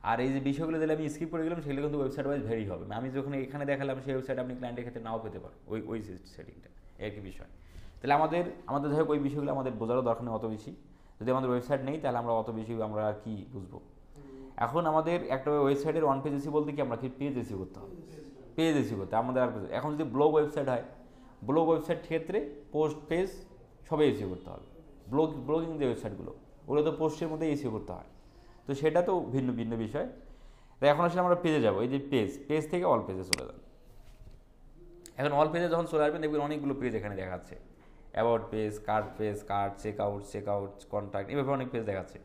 আর এই যে বিষয়গুলো দিলে আমি স্কিপ করে গেলাম, সেগুলো কিন্তু ওয়েবসাইট ওয়াইজ ভেরি হবে। আমি যখন এখানে দেখালাম সেই ওয়েবসাইট আপনি ক্লায়েন্টের ক্ষেত্রে নাও পেতে পারেন ওই সেটিংটা, এর কি বিষয়। তাহলে আমাদের যাই হোক ওই বিষয়গুলো আমাদের বোঝারও দরকার নেই অত বেশি। যদি আমাদের ওয়েবসাইট নেই তাহলে আমরা অত বেশি আমরা আর কি বুঝবো। এখন আমাদের একটা ওয়েবসাইটের ওয়ান পেজ এসি বলতে কি আমরা কি পেজ এসি করতে হবে, পেজ এসি করতে আমাদের আর এখন যদি ব্লগ ওয়েবসাইট হয়, ব্লগ ওয়েবসাইট ক্ষেত্রে পোস্ট পেজ সবই এসিও করতে হবে। ব্লগিং যে ওয়েবসাইটগুলো ওগুলো তো পোস্টের মধ্যে এসিও করতে হয়, তো সেটা তো ভিন্ন ভিন্ন বিষয়। তাই এখন আসলে আমরা পেজে যাবো। এই যে পেজ থেকে অল পেজে চলে যান। এখন অল পেজে যখন চলে আসবেন দেখবেন অনেকগুলো পেজ এখানে দেখাচ্ছে, about page, cart, check out, contact, এভাবে অনেক পেজ দেখাচ্ছে।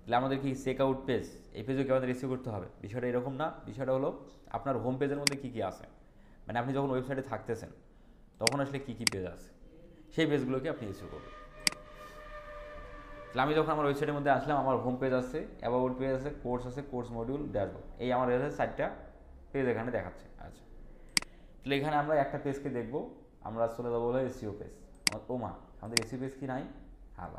তাহলে আমাদের কি চেক আউট পেজ, এই পেজও কি আমাদের রিসিভ করতে হবে? বিষয়টা এরকম না। বিষয়টা হলো আপনার হোম পেজের মধ্যে কী কী আছে, মানে আপনি যখন ওয়েবসাইটে থাকতেছেন তখন আসলে কী কী পেজ আছে সেই পেজগুলোকে আপনি রিসিভ করবেন। তাহলে আমি যখন আমার ওয়েবসাইটের মধ্যে আসলাম, আমার হোম পেজ আছে, অ্যাবাউট পেজ আছে, কোর্স মডিউল, ড্যাশবোর্ড, এই আমার 4টা পেজ এখানে দেখাচ্ছে। আচ্ছা, তাহলে এখানে আমরা একটা পেজকে দেখবো, আমরা চলে যাবো হলো এসইও পেজ। ওমা, আমাদের এসইও পেজ কি নাই? হ্যাঁ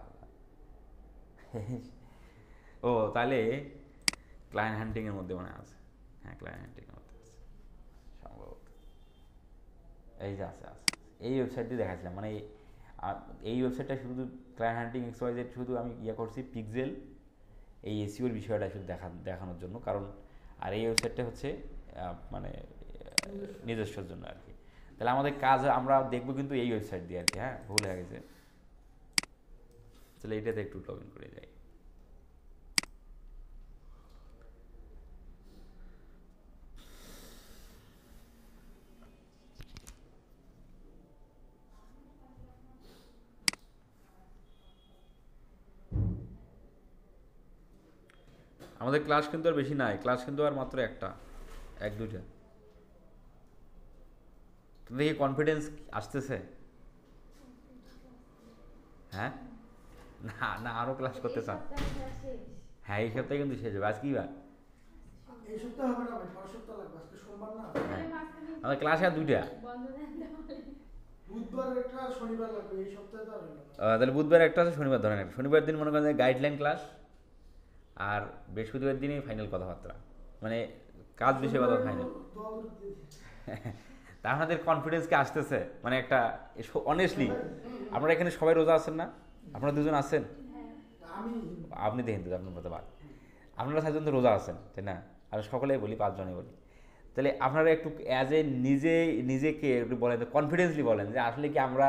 ও তাহলে ক্লায়েন্ট হান্টিংয়ের মধ্যে মনে আছে। হ্যাঁ ক্লায়েন্ট হ্যান্ডিং মধ্যে আছে সম্ভবত, এই যে আছে আছে এই ওয়েবসাইটটি দেখাচ্ছিলাম, মানে এই ওয়েবসাইটটা শুধু ক্লায়েন্ট হ্যান্ডিং এক্সওয়াইজেড শুধু আমি করছি পিক্সেল এই এসইওর বিষয়টা শুধু দেখানোর জন্য, কারণ আর এই ওয়েবসাইটটা হচ্ছে মানে নিজস্বর জন্য আর কি। তাহলে আমাদের কাজ আমরা দেখবো কিন্তু এই ওয়েবসাইট দিয়ে আর কি। হ্যাঁ ভুল হয়ে গেছে, তাহলে এইটাতে একটু লগ ইন করে যাই। আমাদের ক্লাস কিন্তু আর বেশি নাই, ক্লাস কিন্তু আর মাত্র একটা, এক দুইটা। দেখি কনফিডেন্স আসতেছে? হ্যাঁ না না আরও ক্লাস করতে চান? হ্যাঁ এই সপ্তাহে কিন্তু শেষ হবে। আজ কি বার? এই সপ্তাহে হবে না ভাই, পরের সপ্তাহ লাগবে, আজকে সোমবার না। আমাদের ক্লাস আর দুইটা, বুধবার একটা শনিবার লাগবে, এই সপ্তাহে তো আর হলো না। তাহলে বুধবার একটা আছে, শনিবার ধরেন একটা। শনিবার দিন মনে করেন গাইডলাইন ক্লাস, আর বৃহস্পতিবার দিনই ফাইনাল কথাবার্তা, মানে কাজ বিষয়ে কথা ফাইনাল। তা আপনাদের কনফিডেন্স কি আসতেছে? মানে একটা অনেস্টলি আপনারা এখানে সবাই রোজা আছেন না? আপনারা দুজন আছেন? আপনি তো হিন্দু, আপনার মতো বাদ। আপনারা 6জন তো রোজা আছেন তাই না? আর সকলেই বলি, 5জনই বলি। তাহলে আপনারা একটু অ্যাজ এ নিজেকে একটু বলেন, কনফিডেন্সলি বলেন যে আসলে কি আমরা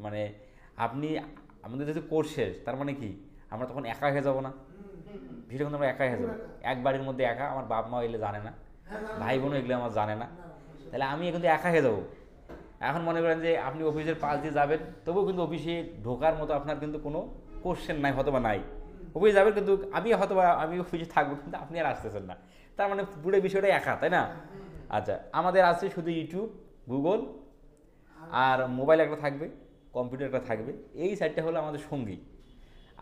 মানে আপনি আমাদের যেহেতু কোর্স শেষ, তার মানে কি আমরা তখন একা হয়ে যাবো না? বিষয়টা কিন্তু আমরা একা হয়ে যাবো, এক বাড়ির মধ্যে একা। আমার বাপ মা এগুলো জানে না, ভাই বোনও এগুলো আমার জানে না, তাহলে আমি কিন্তু একা হয়ে যাবো। এখন মনে করেন যে আপনি অফিসের পাশ দিয়ে যাবেন, তবুও কিন্তু অফিসে ঢোকার মতো আপনার কিন্তু কোনো কোশ্চেন নাই, হয়তো বা নাই। অফিসে যাবেন কিন্তু আমি অফিসে থাকবো, কিন্তু আপনি আর আসতেছেন না, তার মানে পুরো বিষয়টা একা, তাই না? আচ্ছা আমাদের আছে শুধু ইউটিউব, গুগল আর মোবাইল একটা থাকবে, কম্পিউটার একটা থাকবে, এই সাইডটা হলো আমাদের সঙ্গী।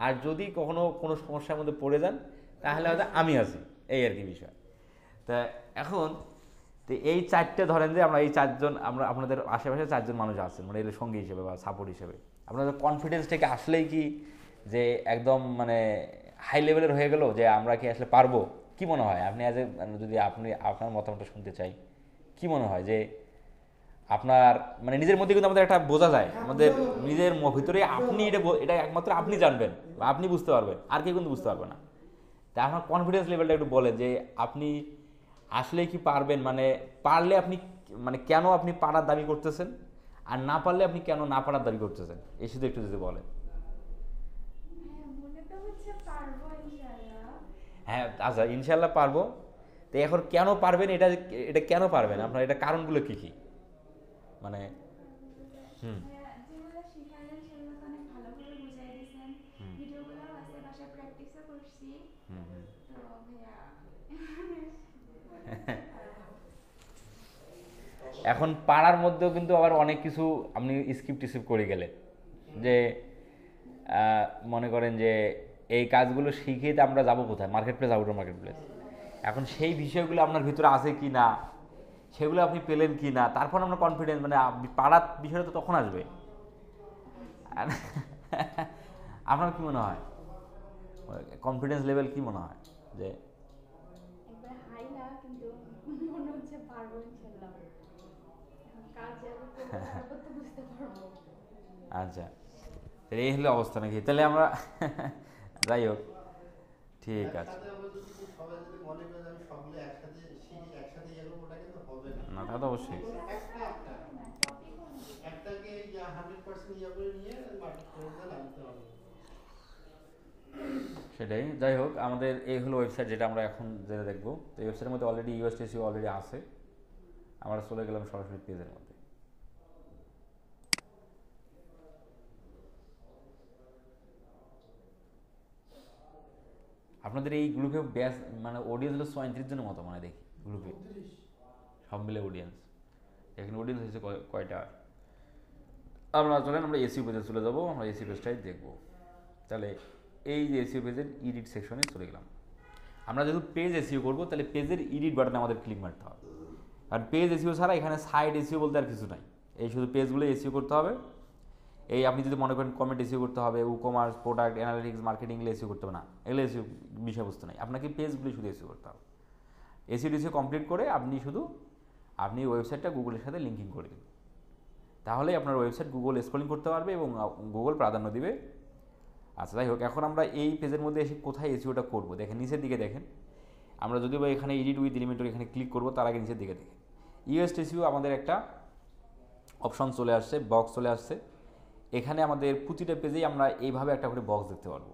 আর যদি কখনো কোনো সমস্যার মধ্যে পড়ে যান তাহলে হয়তো আমি আছি, এই আর কি বিষয়। তা এখন তো এই চারটে ধরেন যে আমরা এই 4জন, আমরা আপনাদের আশেপাশে 4জন মানুষ আছেন মানে এর সঙ্গী হিসেবে বা সাপোর্ট হিসেবে, আপনাদের কনফিডেন্স থেকে আসলেই কি যে একদম মানে হাই লেভেলের হয়ে গেল যে আমরা কি আসলে পারবো? কি মনে হয় আপনি অ্যাজ এ, যদি আপনি আপনার মতামতটা শুনতে চাই, কি মনে হয় যে আপনার মানে নিজের মধ্যে কিন্তু আমাদের একটা বোঝা যায়, আমাদের নিজের ভিতরে আপনি এটা একমাত্র আপনি জানবেন বা আপনি বুঝতে পারবেন, আর কেউ কিন্তু বুঝতে পারবে না। তা আপনার কনফিডেন্স লেভেলটা একটু বলেন যে আপনি আসলে কি পারবেন, মানে পারলে আপনি মানে কেন আপনি পারার দাবি করতেছেন, আর না পারলে আপনি কেন না পারার দাবি করতেছেন, এই শুধু একটু যদি বলেন। হ্যাঁ আচ্ছা ইনশাল্লাহ পারবো। তো এখন কেন পারবেন, এটা এটা কেন পারবেন আপনার, এটা কারণগুলো কী কী মানে? হুম এখন পাড়ার মধ্যেও কিন্তু আবার অনেক কিছু আপনি স্কিপ টিস্কিপ করে গেলেন, যে মনে করেন যে এই কাজগুলো শিখে তো আমরা যাবো কোথায়, market place, outer market place. এখন সেই বিষয়গুলো আপনার ভিতরে আছে কি না, সেগুলো আপনি পেলেন কি না, তারপর আমরা কনফিডেন্স মানে পাড়ার বিষয়টা তো তখন আসবে। আপনার কি মনে হয় কনফিডেন্স লেভেল কি মনে হয় যে? আচ্ছা এই হলো অবস্থা নাকি? তাহলে আমরা যাই হোক ঠিক আছে। সবাই যদি মনে করে আমি সবগুলো একসাথে শিখি, একসাথে ইয়ে করবো, ওটা কিন্তু হবে না। না তা তো অবশ্যই, একটাকে 100% ইয়ে করে নিয়ে মার্কেট করে লাগতে হবে। সেটাই। যাই হোক আমাদের এই হলো ওয়েবসাইট যেটা আমরা এখন যেটা দেখবো। তো এই ওয়েবসাইটের মধ্যে অলরেডি ইউএসটিসি অলরেডি আছে, আমরা চলে গেলাম সরাসরি পেজের মধ্যে। আপনাদের এই গ্রুপে ব্যাস মানে অডিয়েন্স হলো 34 জনের মতো মানে দেখি গ্রুপে সব মিলে অডিয়েন্স। এখানে অডিয়েন্স হয়েছে কয়টা? আমরা চলেন আমরা এসইও পেজে চলে যাবো, আমরা এসইও পেজটাই দেখবো। তাহলে এই যে এসইও পেজের এডিট সেকশনে চলে গেলাম। আমরা যেহেতু পেজ এসইও করবো তাহলে পেজের এডিট বাটনে আমাদের ক্লিক মারতে হবে। আর পেজ এসইও ছাড়া এখানে সাইড এসইও বলতে আর কিছু নাই, এই শুধু পেজগুলো এসইও করতে হবে। এই আপনি যদি মনে করেন কমেন্ট এসইও করতে হবে, ই-কমার্স, প্রোডাক্ট অ্যানালিটিক্স, মার্কেটিং এগুলো এসইও করতে হবে না, এগুলো এসইও বিষয়বস্তু নাই, আপনাকে পেজগুলি শুধু এসইও করতে হবে। এসিও টেসিও কমপ্লিট করে আপনি ওয়েবসাইটটা গুগলের সাথে লিঙ্কিং করে দিন, তাহলেই আপনার ওয়েবসাইট গুগল স্ক্রলিং করতে পারবে এবং গুগল প্রাধান্য দিবে। আচ্ছা, যাই হোক, এখন আমরা এই পেজের মধ্যে এসে কোথায় এসিওটা করবো দেখেন, নিচের দিকে দেখেন। আমরা যদিও বা এখানে এডিট উইথ এলিমেন্টর এখানে ক্লিক করবো, তার আগে নিচের দিকে দেখেন ইউএসটিসিও আমাদের একটা অপশন চলে আসছে, বক্স চলে আসছে। এখানে আমাদের প্রতিটা পেজেই আমরা এইভাবে একটা করে বক্স দেখতে পারবো।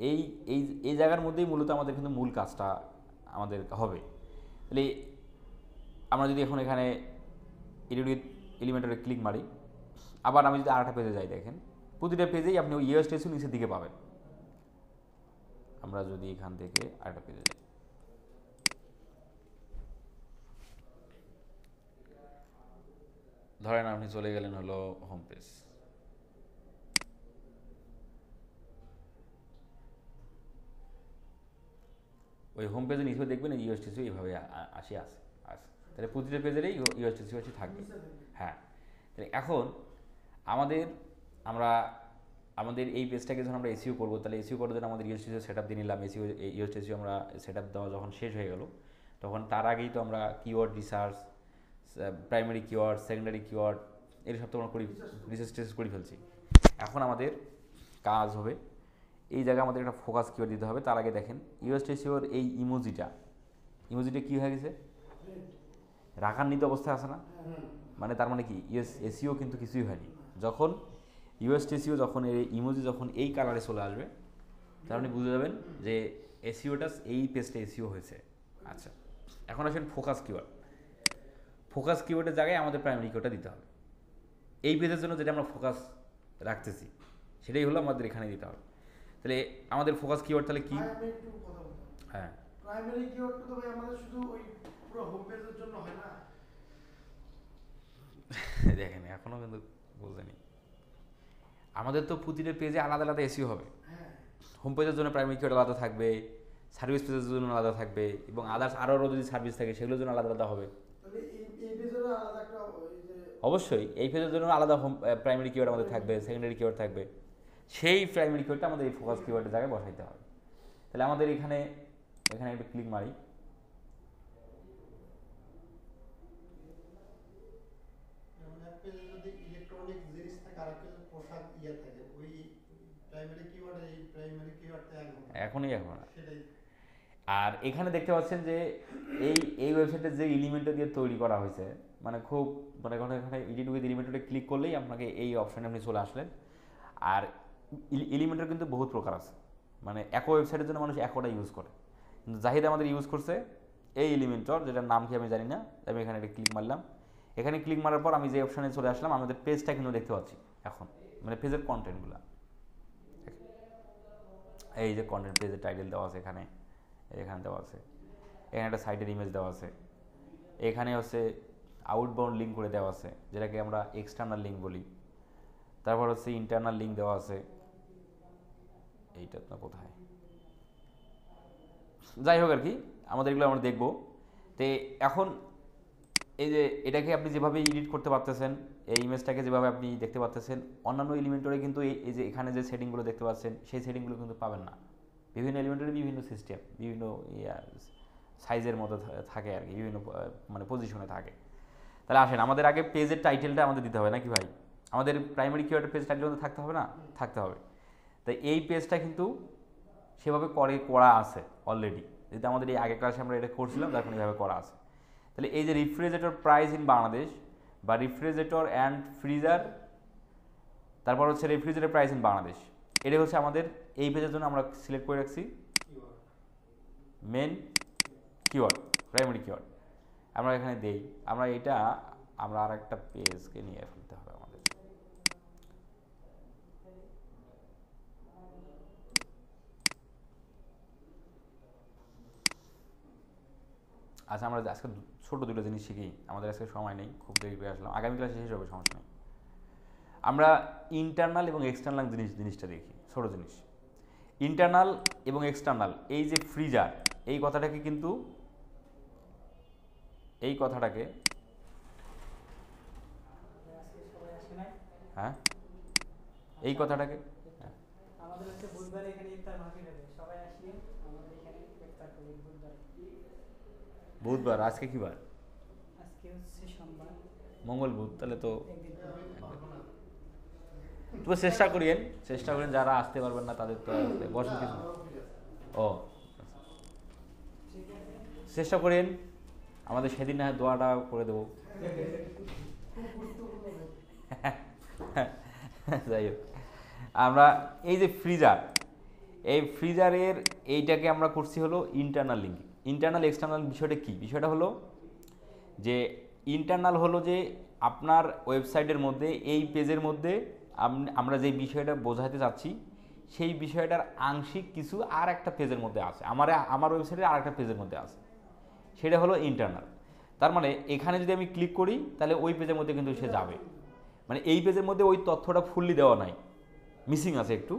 এই এই এই জায়গার মধ্যেই মূলত আমাদের কিন্তু মূল কাজটা আমাদের হবে। তাহলে আমরা যদি এখন এখানে এডিট উইথ এলিমেন্টরে ক্লিক মারি, আবার আমি যদি আরেকটা পেজে যাই, দেখেন প্রতিটা পেজেই আপনি ওই ইউএসটিসিও নিচের দিকে পাবেন। আমরা যদি এখান থেকে আরেকটা পেজে যাই, ধরেন আপনি চলে গেলেন হলো হোম পেজ। ওই হোম পেজে নিচে দেখবেন ইউএসটিসিও এইভাবে আসে। তাহলে প্রতিটা পেজেরই ইউএসটিসিও থাকবে। হ্যাঁ, তাহলে এখন আমাদের এই পেজটাকে যখন আমরা এসিও করবো, তাহলে এসিও করার জন্য আমাদের ইউএসটিসিও সেট আপ দিয়ে নিলাম। ইউএসটিসিও আমরা সেট আপ দেওয়া যখন শেষ হয়ে গেল, তখন তার আগেই তো আমরা keyword research, primary keyword, secondary keyword, এর সব তো আমরা রিসার্চ টিসার্চ করে ফেলছি। এখন আমাদের কাজ হবে, এই জায়গায় আমাদের একটা ফোকাস কিওয়ার্ড দিতে হবে। তার আগে দেখেন ইউএসটিসিওর এই ইমোজিটা কী হয়ে গেছে, রাখান্বিত অবস্থায় আছে না? মানে তার মানে কি এসিও কিন্তু কিছুই হয়নি। যখন ইউএসটিসিও যখন এই ইমোজি যখন এই কালারে চলে আসবে, তার মানে বুঝে যাবেন যে এসিওটা এই পেজটা এসিও হয়েছে। আচ্ছা, এখন আসেন ফোকাস কিওয়ার্ড। ফোকাস কিওয়ার্ডের জায়গায় আমাদের প্রাইমারি কিওয়ার্ডটা দিতে হবে। এই পেজের জন্য যেটা আমরা ফোকাস রাখতেছি সেটাই হলো আমাদের এখানে দিতে হবে। তাহলে আমাদের ফোকাস কিওয়ার্ড তাহলে কি? আমি একটু কথা বলবো। হ্যাঁ, প্রাইমারি কিওয়ার্ড তো ভাই আমাদের শুধু ওই পুরো হোম পেজের জন্য হয় না। দেখেন এখনো কিন্তু বোঝেনি, আমাদের তো প্রতিটা পেজে আলাদা আলাদা এসিও হবে। হোম পেজের জন্য প্রাইমারি কিওয়ার্ড আলাদা থাকবে, সার্ভিস পেজের জন্য আলাদা থাকবে, এবং আদার্স আরও যদি সার্ভিস থাকে সেগুলোর জন্য আলাদা আলাদা হবে। তাহলে এই পেজেরও আলাদা একটা ওই যে অবশ্যই এই পেজের জন্য আলাদা প্রাইমারি কিওয়ার্ড আমাদের থাকবে, সেকেন্ডারি কিওয়ার্ড থাকবে। সেই প্রাইমারি কিওয়ার্ডটা আমাদের এই ফোকাস কিওয়ার্ডের জায়গায় বসাইতে হবে। তাহলে আমাদের এখানে একটা ক্লিক মারি, যেমন এক পেজে যদি ইলেকট্রনিক জিনিস থাকে আর এক পেজে পোশাক থাকে, ওই প্রাইমারি কিওয়ার্ড এই প্রাইমারি কিওয়ার্ডটা এখনই এখন। সেটাই। আর এখানে দেখতে পাচ্ছেন যে এই ওয়েবসাইটে যে এলিমেন্টটা দিয়ে তৈরি করা হয়েছে, মানে খুব মানে এখানে এডিট উইথ এলিমেন্টরে ক্লিক করলেই আপনাকে এই অপশানে আপনি চলে আসলেন। আর এলিমেন্টের কিন্তু বহুত প্রকার আছে, মানে এক ওয়েবসাইটের জন্য মানুষ একটা ইউজ করে, কিন্তু জাহিদ আমাদের ইউজ করছে এই এলিমেন্টর, যেটার নাম কি আমি জানি না। আমি এখানে একটা ক্লিক মারলাম, এখানে ক্লিক মারার পর আমি যে অপশানে চলে আসলাম, আমাদের পেজটা কিন্তু দেখতে পাচ্ছি এখন, মানে পেজের কন্টেন্টগুলো। এই যে কন্টেন্ট পেজের টাইটেল দেওয়া আছে, এখানে দেওয়া আছে, এখানে একটা সাইটের ইমেজ দেওয়া আছে, এখানে হচ্ছে আউটবাউন্ড লিঙ্ক করে দেওয়া আছে, যেটাকে আমরা এক্সটার্নাল লিঙ্ক বলি। তারপর হচ্ছে ইন্টারনাল লিঙ্ক দেওয়া আছে, এইটা তো কোথায়, যাই হোক আর কি, আমাদের এগুলো আমরা দেখবো। তো এখন এই যে এটাকে আপনি যেভাবে এডিট করতে পারতেছেন, এই ইমেজটাকে যেভাবে আপনি দেখতে পাচ্ছেন, অন্যান্য এলিমেন্টরে কিন্তু এই যে এখানে যে সেটিংগুলো দেখতে পাচ্ছেন সেই সেটিংগুলো কিন্তু পাবেন না। বিভিন্ন এলিমেন্টরে বিভিন্ন সিস্টেম, বিভিন্ন সাইজের মতো থাকে আর কি, বিভিন্ন মানে পজিশনে থাকে। তাহলে আসেন আমাদের আগে পেজের টাইটেলটা আমাদের দিতে হবে নাকি ভাই? আমাদের প্রাইমারি কিওয়ার্ডের পেজ টাইটেল মধ্যে থাকতে হবে না? থাকতে হবে। তাই এই পেজটা কিন্তু সেভাবে করা আছে অলরেডি, যেহেতু আমাদের এই আগের ক্লাসে আমরা এটা করছিলাম, তখন এইভাবে করা আছে। তাহলে এই যে রেফ্রিজারেটর প্রাইস ইন বাংলাদেশ বা রেফ্রিজারেটর অ্যান্ড ফ্রিজার, তারপর হচ্ছে রেফ্রিজারেটর প্রাইস ইন বাংলাদেশ, এটা হচ্ছে আমাদের এই পেজের জন্য আমরা সিলেক্ট করে রাখছি মেন কিওয়ার্ড, প্রাইমারি কিওয়ার্ড। আমরা এখানে দেই, আমরা আর একটা পেজকে নিয়ে ফেলতে হবে আমাদের। আচ্ছা, আমরা আজকে ছোটো দুটো জিনিস শিখি, আমাদের আজকে সময় নেই, খুব দেরি করে আসলাম, আগামী ক্লাসে শেষ হবে, সমস্যা নেই। আমরা ইন্টারনাল এবং এক্সটার্নাল জিনিসটা দেখি, ছোটো জিনিস। ইন্টারনাল এবং এক্সটার্নাল, এই যে ফ্রিজার, এই কথাটাকে হ্যাঁ, এই কথাটাকে আমাদের হচ্ছে বুধবারে এখানে ইফতার মাহফিল হবে, সবাই আসিয়ে আমাদের এখানে ইফতার করি বুধবারে। বুধবার, আজকে কি বার? আজকে হচ্ছে সোমবার, মঙ্গল বুধ, তাহলে তো একদিন পর। আমি পারবো না। তবে চেষ্টা করেন যারা আসতে পারবেন না তাদের তো বসেন না, কিছু না। আমার অফিস আছে। ও চেষ্টা করেন, আমাদের সেদিন না হয় দোয়াটা করে দেবো। যাই হোক, আমরা এই যে ফ্রিজার, এই ফ্রিজারের এইটাকে আমরা করছি হলো ইন্টারনাল লিঙ্ক। ইন্টারনাল এক্সটার্নাল বিষয়টা কি? বিষয়টা হলো যে ইন্টারনাল হলো যে আপনার ওয়েবসাইটের মধ্যে এই পেজের মধ্যে আমরা যে বিষয়টা বোঝাতে চাচ্ছি সেই বিষয়টার আংশিক কিছু আর একটা পেজের মধ্যে আছে, আমার ওয়েবসাইটের আর একটা পেজের মধ্যে আছে, সেটা হলো ইন্টারনাল। তার মানে এখানে যদি আমি ক্লিক করি তাহলে ওই পেজের মধ্যে কিন্তু সে যাবে, মানে এই পেজের মধ্যে ওই তথ্যটা ফুললি দেওয়া নাই, মিসিং আছে একটু,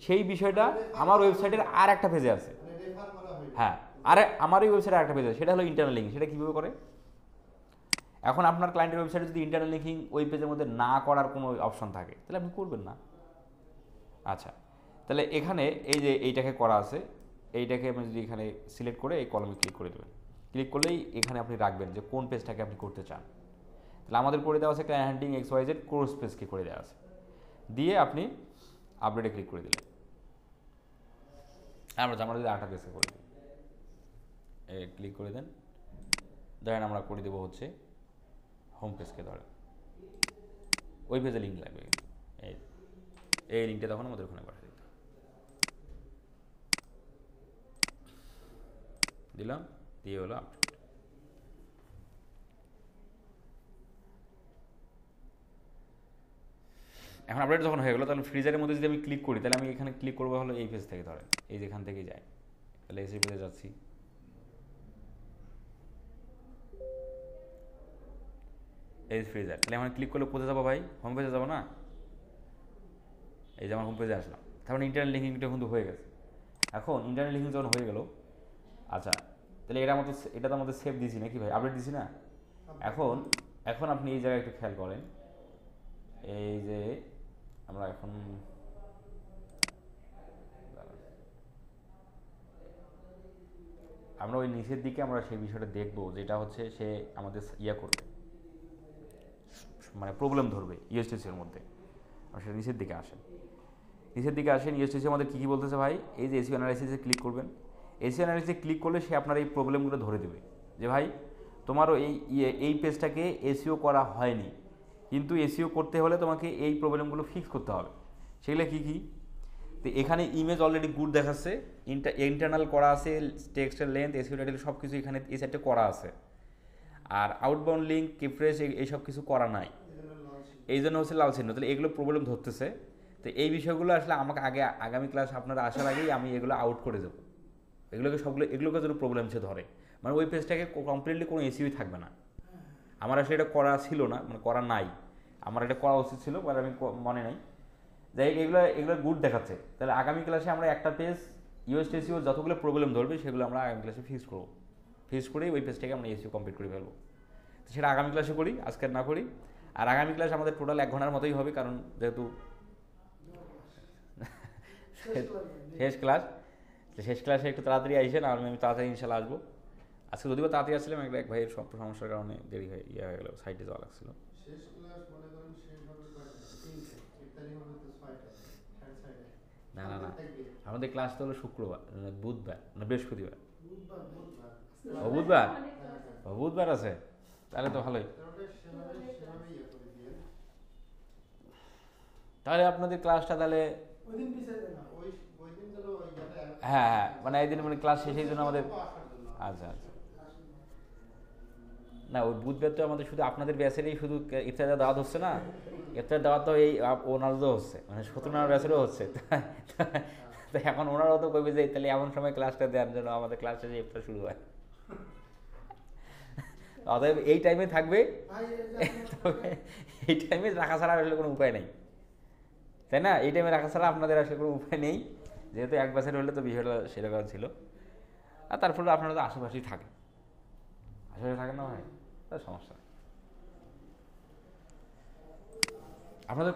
সেই বিষয়টা আমার ওয়েবসাইটের আর একটা পেজে আছে। মানে রেফার করা হয়নি। হ্যাঁ, আরে আমার ওই ওয়েবসাইটে আরেকটা পেজ আছে, সেটা হলো ইন্টারনাল লিঙ্ক। সেটা কীভাবে করে? এখন আপনার ক্লায়েন্টের ওয়েবসাইটে যদি ইন্টারনাল লিঙ্কিং ওই পেজের মধ্যে না করার কোনো অপশন থাকে তাহলে আপনি করবেন না। আচ্ছা, তাহলে এখানে এই যে এইটাকে করা আছে, এইটাকে আপনি যদি এখানে সিলেক্ট করে এই কলমে ক্লিক করে দেবেন, ক্লিক করলেই এখানে আপনি রাখবেন যে কোন পেজটাকে আপনি করতে চান। তাহলে আমাদের করে দেওয়া আছে ক্লায়েন্ট হ্যান্ডিং XYZ কোর্স পেজকে করে দেওয়া আছে, দিয়ে আপনি আপডেটে ক্লিক করে দিলেন। আমরা যদি 8টা পেজকে করে দিই, ক্লিক করে দেন, ধরেন আমরা করে দেবো হচ্ছে হোম পেজকে, ধরেন ওই পেজে লিঙ্ক লাগবে, কিন্তু এই লিঙ্কটা তখন আমাদের ওখানে পাঠিয়ে দিতে দিলাম, দিয়ে হলো আপডেট। এখন আপডেট যখন হয়ে গেলো, তাহলে ফ্রিজারের মধ্যে যদি আমি ক্লিক করি, তাহলে আমি এখানে ক্লিক করবো হলো এই পেজ থেকে, ধরেন এই যেখান থেকে যাই, তাহলে এসে পেজে যাচ্ছি, এই ফ্রিজার, তাহলে এখন ক্লিক করলে কোথায় যাবো ভাই? হোম পেজে যাবো না? এই যে আমার হোম পেজে আসলাম, তার মানে ইন্টারনেট লিঙ্কিংটা কিন্তু হয়ে গেছে। এখন ইন্টারনেট লিঙ্কিং যখন হয়ে গেল, আচ্ছা তাহলে এটা তো আমাদের সেভ দিছি নাকি ভাই, আপডেট দিছি না? এখন আপনি এই জায়গায় একটু খেয়াল করেন, এই যে আমরা এখন আমরা ওই নিচের দিকে আমরা সেই বিষয়টা দেখবো, যেটা হচ্ছে সে আমাদের করবে, মানে প্রবলেম ধরবে ইউএসটিসির মধ্যে। আর সেটা নিচের দিকে আসেন, ইউএসটিসি আমাদের কী বলতেছে ভাই? এই যে এসইও অ্যানালাইসিসে ক্লিক করবেন, এসইও অ্যানালাইসিসে ক্লিক করলে সে আপনার এই প্রবলেমগুলো ধরে দেবে, যে ভাই তোমারও এই পেজটাকে এসইও করা হয়নি, কিন্তু এসইও করতে হলে তোমাকে এই প্রবলেমগুলো ফিক্স করতে হবে। সেগুলো কী কী? তো এখানে ইমেজ অলরেডি গুড দেখাচ্ছে, ইন্টারনাল করা আছে, টেক্সটের লেন্থ, এসইও টাইটেল সব কিছু এখানে এই সাইডে করা আছে, আর আউটবাউন্ড লিঙ্ক, কিফ্রেশ এইসব কিছু করা নাই, এই জন্য হচ্ছে লাল চিহ্ন। তাহলে এগুলো প্রবলেম ধরতেছে। তো এই বিষয়গুলো আসলে আমাকে আগামী ক্লাস আপনারা আসার আগেই আমি এগুলো আউট করে দেবো, এগুলোকে যেন প্রবলেম সে ধরে, মানে ওই পেজটাকে কমপ্লিটলি কোনো এসইউই থাকবে না। আমার আসলে এটা করা ছিল না, মানে করা নাই, আমার এটা করা উচিত ছিল, বাট আমি মনে নাই। যাই হোক, এগুলো গুড দেখাচ্ছে। তাহলে আগামী ক্লাসে আমরা একটা পেজ ইউএসটিসিও যতগুলো প্রবলেম ধরবে সেগুলো আমরা আগামী ক্লাসে ফিক্স করবো, ফিক্স করেই ওই পেজটাকে আমরা এসইও কমপ্লিট করে ফেলবো। তো সেটা আগামী ক্লাসে করি, আজকে না করি। আর আগামী ক্লাস আমাদের টোটাল 1 ঘন্টার মতোই হবে, কারণ যেহেতু শেষ ক্লাসে একটু তাড়াতাড়ি আইসেন, আর আমি তাড়াতাড়ি ইনশাল্লাহ আসবো। আজকে যদিও তাড়াতাড়ি আসছিলাম, এক ভাইয়ের সমস্যার কারণে দেরি হয়ে গেল, সাইডে যাওয়া লাগছিল। শেষ ক্লাস মনে করেন শেষ হবে কয়টা? 3টে, ইফতারি হবে তো 6টা, 6:30। না, আমাদের ক্লাস তো হলো শুক্রবার, বুধবার না বৃহস্পতিবার। বুধবার বুধবার আছে, তাহলে তো ভালোই। তাহলে আপনাদের ক্লাসটা তাহলে হ্যাঁ, মানে এই দিন মানে ক্লাস শেষের জন্য আমাদের, আচ্ছা না, ওই বুধবার তো আমাদের শুধু আপনাদের ব্যাচেরই শুধু ইফতারের দাওয়াত হচ্ছে না, ইফতারের দাওয়াত তো এই ওনারও হচ্ছে, মানে সত্যনারায়ণ ব্যাচেরও হচ্ছে। তো এখন ওনারাও তো কইবে যে তাহলে এমন সময় ক্লাসটা দেওয়ার জন্য আমাদের ক্লাস শেষে ইফতার শুরু হয়। অতএব এই টাইমে থাকবে, তবে এই টাইমে রাখা ছাড়া আসলে কোনো উপায় নেই, তাই না? এই টাইমে রাখা ছাড়া আপনাদের আসলে কোনো উপায় নেই, যেহেতু এক বছর হলে তো বিষয়টা সেরকম ছিল। আর তারপরে আপনারা তো আশেপাশেই থাকেন না ভাই, তার সমস্যা আপনাদের